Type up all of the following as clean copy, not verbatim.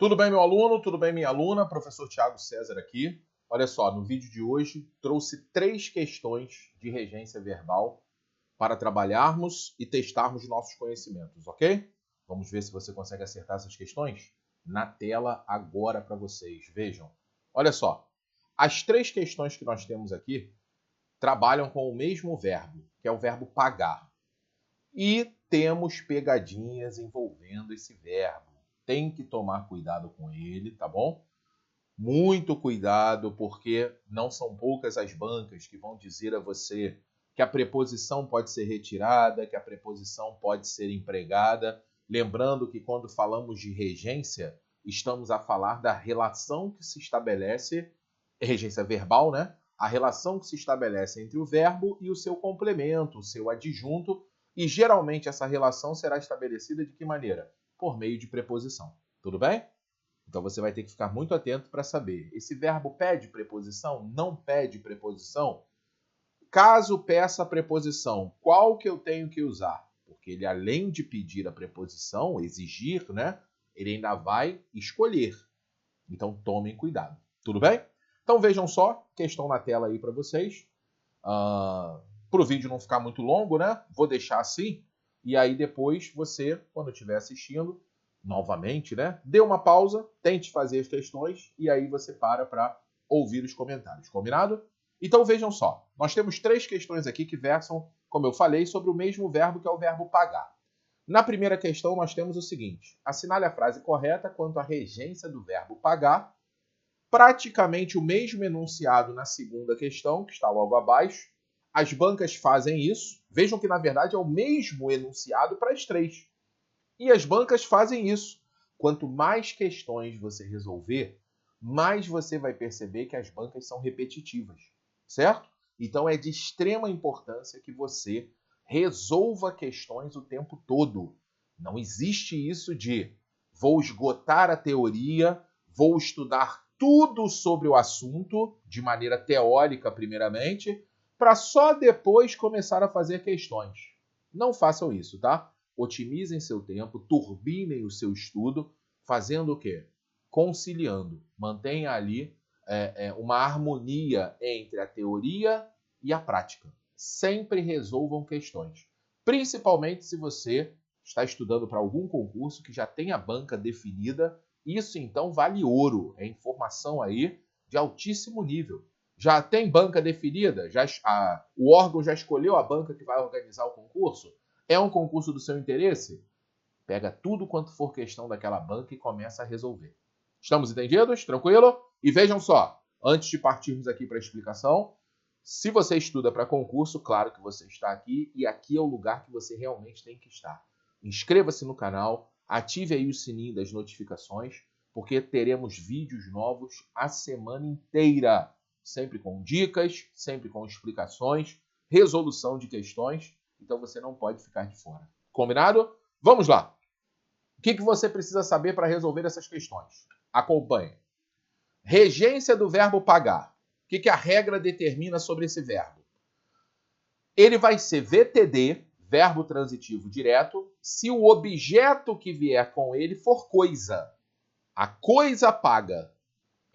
Tudo bem, meu aluno? Tudo bem, minha aluna? Professor Thiago César aqui. Olha só, no vídeo de hoje trouxe 3 questões de regência verbal para trabalharmos e testarmos nossos conhecimentos, ok? Vamos ver se você consegue acertar essas questões? Na tela agora para vocês. Vejam. Olha só, as 3 questões que nós temos aqui trabalham com o mesmo verbo, que é o verbo pagar. E temos pegadinhas envolvendo esse verbo. Tem que tomar cuidado com ele, tá bom? Muito cuidado, porque não são poucas as bancas que vão dizer a você que a preposição pode ser retirada, que a preposição pode ser empregada. Lembrando que quando falamos de regência, estamos a falar da relação que se estabelece, regência verbal, né? A relação que se estabelece entre o verbo e o seu complemento, o seu adjunto, e geralmente essa relação será estabelecida de que maneira? Por meio de preposição. Tudo bem? Então você vai ter que ficar muito atento para saber. Esse verbo pede preposição? Não pede preposição? Caso peça a preposição, qual que eu tenho que usar? Porque ele, além de pedir a preposição, exigir, né? Ele ainda vai escolher. Então tomem cuidado. Tudo bem? Então vejam só, questão na tela aí para vocês. Para o vídeo não ficar muito longo, né? Vou deixar assim. E aí depois você, quando estiver assistindo, novamente, né? Dê uma pausa, tente fazer as questões e aí você para ouvir os comentários. Combinado? Então vejam só. Nós temos 3 questões aqui que versam, como eu falei, sobre o mesmo verbo que é o verbo pagar. Na primeira questão nós temos o seguinte. Assinale a frase correta quanto à regência do verbo pagar. Praticamente o mesmo enunciado na segunda questão, que está logo abaixo. As bancas fazem isso. Vejam que, na verdade, é o mesmo enunciado para as 3. E as bancas fazem isso. Quanto mais questões você resolver, mais você vai perceber que as bancas são repetitivas, certo? Então é de extrema importância que você resolva questões o tempo todo. Não existe isso de vou esgotar a teoria, vou estudar tudo sobre o assunto, de maneira teórica primeiramente, para só depois começar a fazer questões. Não façam isso, tá? Otimizem seu tempo, turbinem o seu estudo, fazendo o quê? Conciliando. Mantenha ali uma harmonia entre a teoria e a prática. Sempre resolvam questões. Principalmente se você está estudando para algum concurso que já tem a banca definida. Isso, então, vale ouro. É informação aí de altíssimo nível. Já tem banca definida? O órgão já escolheu a banca que vai organizar o concurso? É um concurso do seu interesse? Pega tudo quanto for questão daquela banca e começa a resolver. Estamos entendidos? Tranquilo? E vejam só, antes de partirmos aqui para a explicação, se você estuda para concurso, claro que você está aqui e aqui é o lugar que você realmente tem que estar. Inscreva-se no canal, ative aí o sininho das notificações, porque teremos vídeos novos a semana inteira. Sempre com dicas, sempre com explicações, resolução de questões. Então você não pode ficar de fora. Combinado? Vamos lá. O que você precisa saber para resolver essas questões? Acompanhe. Regência do verbo pagar. O que a regra determina sobre esse verbo? Ele vai ser VTD, verbo transitivo direto, se o objeto que vier com ele for coisa. A coisa paga.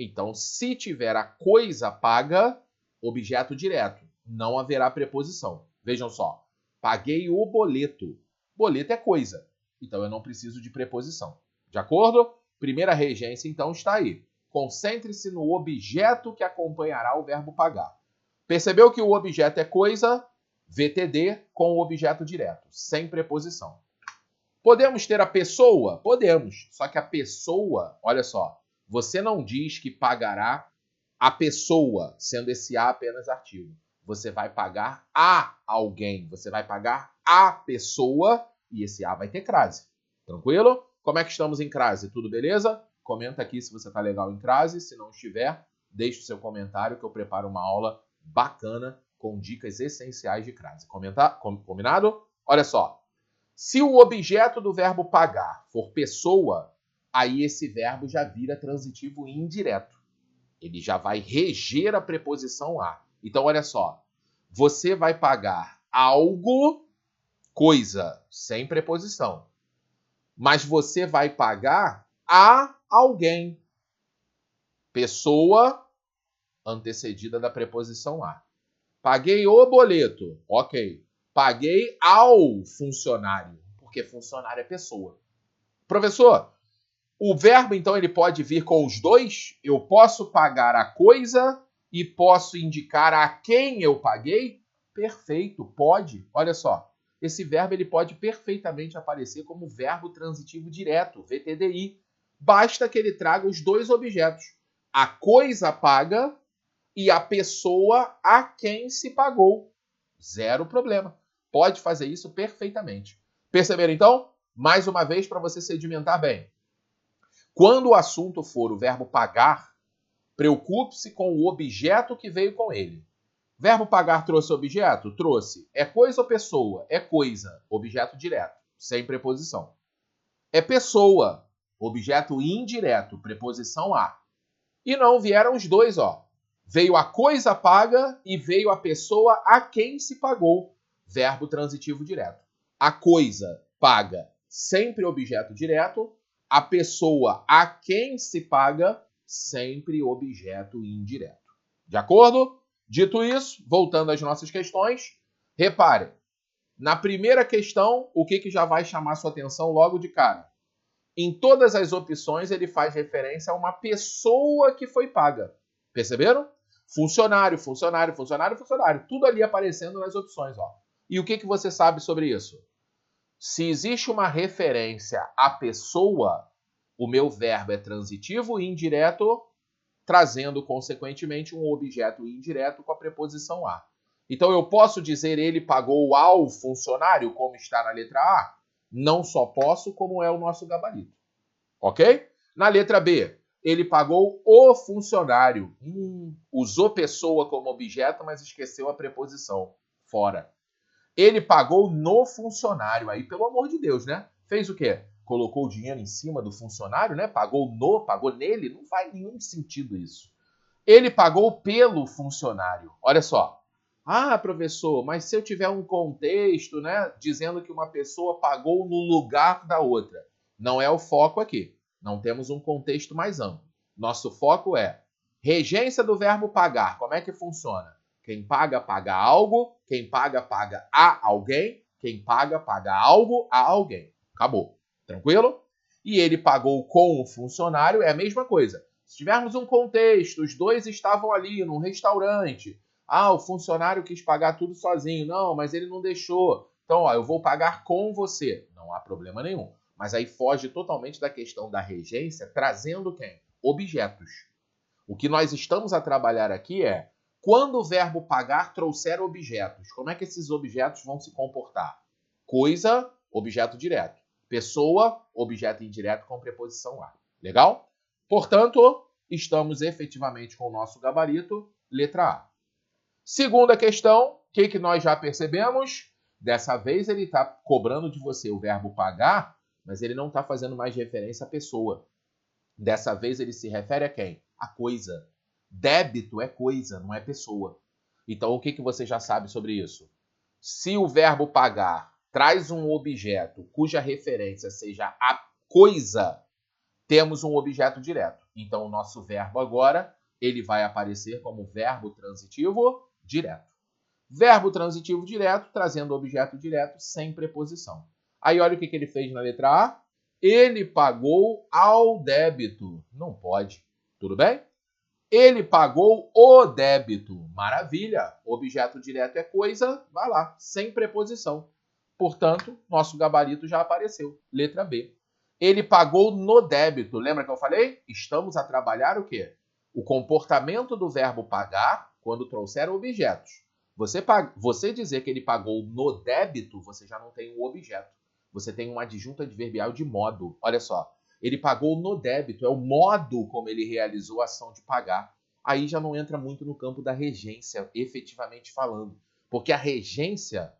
Então, se tiver a coisa paga, objeto direto. Não haverá preposição. Vejam só. Paguei o boleto. Boleto é coisa. Então, eu não preciso de preposição. De acordo? Primeira regência, então, está aí. Concentre-se no objeto que acompanhará o verbo pagar. Percebeu que o objeto é coisa? VTD com o objeto direto, sem preposição. Podemos ter a pessoa? Podemos. Só que a pessoa, olha só, você não diz que pagará a pessoa, sendo esse A apenas artigo. Você vai pagar a alguém. Você vai pagar a pessoa e esse A vai ter crase. Tranquilo? Como é que estamos em crase? Tudo beleza? Comenta aqui se você está legal em crase. Se não estiver, deixe o seu comentário que eu preparo uma aula bacana com dicas essenciais de crase. Combinado? Olha só. Se o objeto do verbo pagar for pessoa, aí esse verbo já vira transitivo indireto. Ele já vai reger a preposição a. Então, olha só. Você vai pagar algo, coisa, sem preposição. Mas você vai pagar a alguém. Pessoa antecedida da preposição a. Paguei o boleto. Ok. Paguei ao funcionário. Porque funcionário é pessoa. Professor, o verbo, então, ele pode vir com os dois? Eu posso pagar a coisa e posso indicar a quem eu paguei? Perfeito, pode. Olha só, esse verbo ele pode perfeitamente aparecer como verbo transitivo direto, VTDI. Basta que ele traga os dois objetos. A coisa paga e a pessoa a quem se pagou. Zero problema. Pode fazer isso perfeitamente. Perceberam, então? Mais uma vez, para você sedimentar bem. Quando o assunto for o verbo pagar, preocupe-se com o objeto que veio com ele. Verbo pagar trouxe objeto? Trouxe. É coisa ou pessoa? É coisa. Objeto direto, sem preposição. É pessoa. Objeto indireto, preposição a. E não vieram os dois, ó. Veio a coisa paga e veio a pessoa a quem se pagou. Verbo transitivo direto. A coisa paga, sempre objeto direto. A pessoa a quem se paga, sempre objeto indireto. De acordo? Dito isso, voltando às nossas questões, repare, na primeira questão, o que já vai chamar sua atenção logo de cara? Em todas as opções, ele faz referência a uma pessoa que foi paga. Perceberam? Funcionário, funcionário, funcionário, funcionário. Tudo ali aparecendo nas opções, ó. E o que você sabe sobre isso? Se existe uma referência à pessoa, o meu verbo é transitivo e indireto, trazendo, consequentemente, um objeto indireto com a preposição a. Então, eu posso dizer ele pagou ao funcionário, como está na letra A? Não só posso, como é o nosso gabarito. Ok? Na letra B, ele pagou o funcionário. Usou pessoa como objeto, mas esqueceu a preposição. Fora. Ele pagou no funcionário. Aí, pelo amor de Deus, né? Fez o quê? Colocou o dinheiro em cima do funcionário, né? Pagou nele. Não faz nenhum sentido isso. Ele pagou pelo funcionário. Olha só. Ah, professor, mas se eu tiver um contexto, né, dizendo que uma pessoa pagou no lugar da outra. Não é o foco aqui. Não temos um contexto mais amplo. Nosso foco é regência do verbo pagar. Como é que funciona? Quem paga, paga algo. Quem paga, paga a alguém. Quem paga, paga algo a alguém. Acabou. Tranquilo? E ele pagou com o funcionário, é a mesma coisa. Se tivermos um contexto, os dois estavam ali num restaurante. Ah, o funcionário quis pagar tudo sozinho. Não, mas ele não deixou. Então, ó, eu vou pagar com você. Não há problema nenhum. Mas aí foge totalmente da questão da regência, trazendo quem? Objetos. O que nós estamos a trabalhar aqui é quando o verbo pagar trouxer objetos, como é que esses objetos vão se comportar? Coisa, objeto direto. Pessoa, objeto indireto com preposição a. Legal? Portanto, estamos efetivamente com o nosso gabarito, letra A. Segunda questão, o que nós já percebemos? Dessa vez ele está cobrando de você o verbo pagar, mas ele não está fazendo mais referência à pessoa. Dessa vez ele se refere a quem? A coisa. Débito é coisa, não é pessoa. Então o que você já sabe sobre isso? Se o verbo pagar traz um objeto cuja referência seja a coisa, temos um objeto direto. Então o nosso verbo agora ele vai aparecer como verbo transitivo direto. Verbo transitivo direto, trazendo objeto direto sem preposição. Aí olha o que ele fez na letra A. Ele pagou ao débito. Não pode. Tudo bem? Ele pagou o débito. Maravilha. Objeto direto é coisa, vai lá, sem preposição. Portanto, nosso gabarito já apareceu. Letra B. Ele pagou no débito. Lembra que eu falei? Estamos a trabalhar o quê? O comportamento do verbo pagar quando trouxer objetos. Você dizer que ele pagou no débito, você já não tem um objeto. Você tem uma adjunta adverbial de modo. Olha só. Ele pagou no débito, é o modo como ele realizou a ação de pagar. Aí já não entra muito no campo da regência, efetivamente falando. Porque a regência,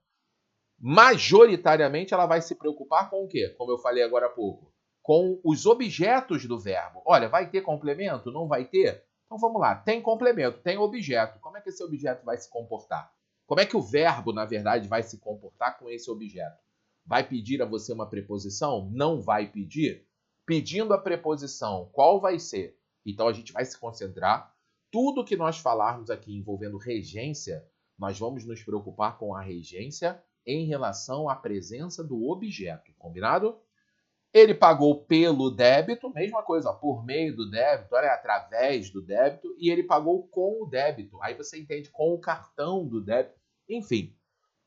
majoritariamente, ela vai se preocupar com o quê? Como eu falei agora há pouco. Com os objetos do verbo. Olha, vai ter complemento? Não vai ter? Então vamos lá. Tem complemento, tem objeto. Como é que esse objeto vai se comportar? Como é que o verbo, na verdade, vai se comportar com esse objeto? Vai pedir a você uma preposição? Não vai pedir? pedindo a preposição, qual vai ser? Então a gente vai se concentrar. Tudo que nós falarmos aqui envolvendo regência, nós vamos nos preocupar com a regência em relação à presença do objeto, combinado? Ele pagou pelo débito, mesma coisa, ó, por meio do débito, olha, através do débito, e ele pagou com o débito. Aí você entende com o cartão do débito. Enfim,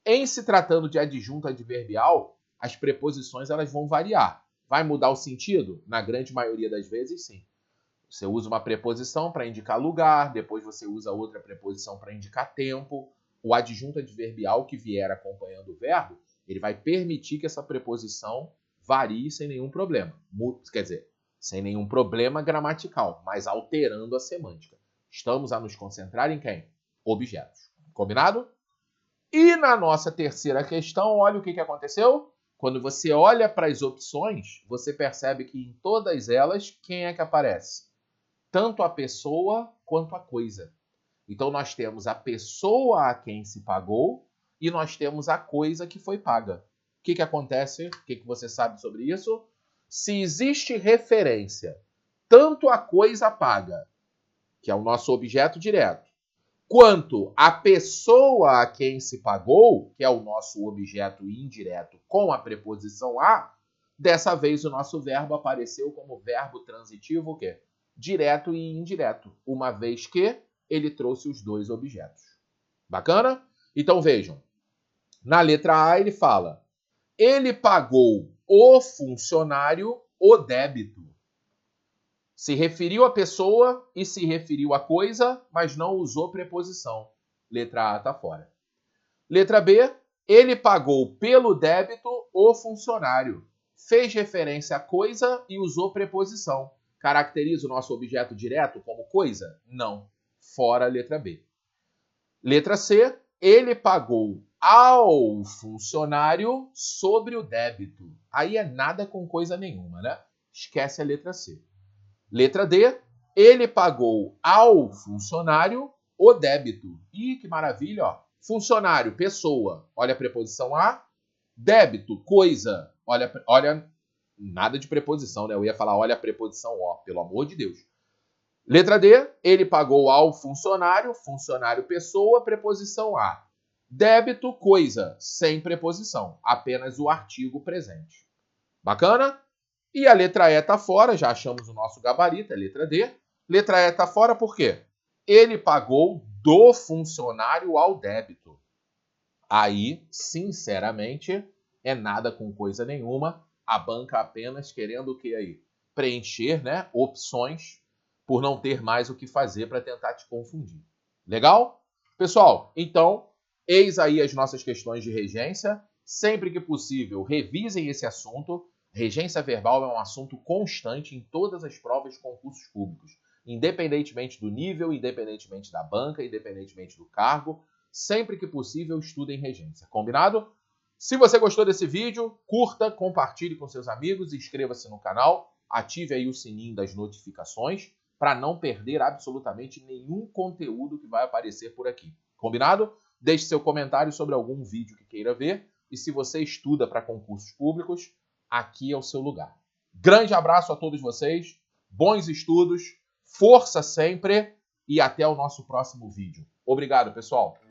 em se tratando de adjunto adverbial, as preposições elas vão variar. Vai mudar o sentido? Na grande maioria das vezes, sim. Você usa uma preposição para indicar lugar, depois você usa outra preposição para indicar tempo. O adjunto adverbial que vier acompanhando o verbo, ele vai permitir que essa preposição varie sem nenhum problema. Quer dizer, sem nenhum problema gramatical, mas alterando a semântica. Estamos a nos concentrar em quem? Objetos. Combinado? E na nossa terceira questão, olha o que aconteceu. Quando você olha para as opções, você percebe que em todas elas, quem é que aparece? Tanto a pessoa quanto a coisa. Então, nós temos a pessoa a quem se pagou e nós temos a coisa que foi paga. O que acontece? O que você sabe sobre isso? Se existe referência tanto a coisa paga, que é o nosso objeto direto, quanto a pessoa a quem se pagou, que é o nosso objeto indireto com a preposição a, dessa vez o nosso verbo apareceu como verbo transitivo o quê? Direto e indireto, uma vez que ele trouxe os dois objetos. Bacana? Então vejam, na letra A ele fala, ele pagou o funcionário o débito. Se referiu à pessoa e se referiu à coisa, mas não usou preposição. Letra A está fora. Letra B, ele pagou pelo débito o funcionário. Fez referência à coisa e usou preposição. Caracteriza o nosso objeto direto como coisa? Não. Fora a letra B. Letra C, ele pagou ao funcionário sobre o débito. Aí é nada com coisa nenhuma, né? Esquece a letra C. Letra D, ele pagou ao funcionário o débito. Ih, que maravilha, ó. Funcionário, pessoa, olha a preposição a. Débito, coisa, olha, nada de preposição, né? Eu ia falar, olha a preposição ó, pelo amor de Deus. Letra D, ele pagou ao funcionário, funcionário, pessoa, preposição a. Débito, coisa, sem preposição, apenas o artigo presente. Bacana? E a letra E está fora, já achamos o nosso gabarito, é letra D. Letra E está fora por quê? Ele pagou do funcionário ao débito. Aí, sinceramente, é nada com coisa nenhuma. A banca apenas querendo o que aí? Preencher, né, opções por não ter mais o que fazer para tentar te confundir. Legal? Pessoal, então, eis aí as nossas questões de regência. Sempre que possível, revisem esse assunto. Regência verbal é um assunto constante em todas as provas de concursos públicos, independentemente do nível, independentemente da banca, independentemente do cargo. Sempre que possível, estudem regência. Combinado? Se você gostou desse vídeo, curta, compartilhe com seus amigos, inscreva-se no canal, ative aí o sininho das notificações para não perder absolutamente nenhum conteúdo que vai aparecer por aqui. Combinado? Deixe seu comentário sobre algum vídeo que queira ver e se você estuda para concursos públicos, aqui é o seu lugar. Grande abraço a todos vocês, bons estudos, força sempre e até o nosso próximo vídeo. Obrigado, pessoal!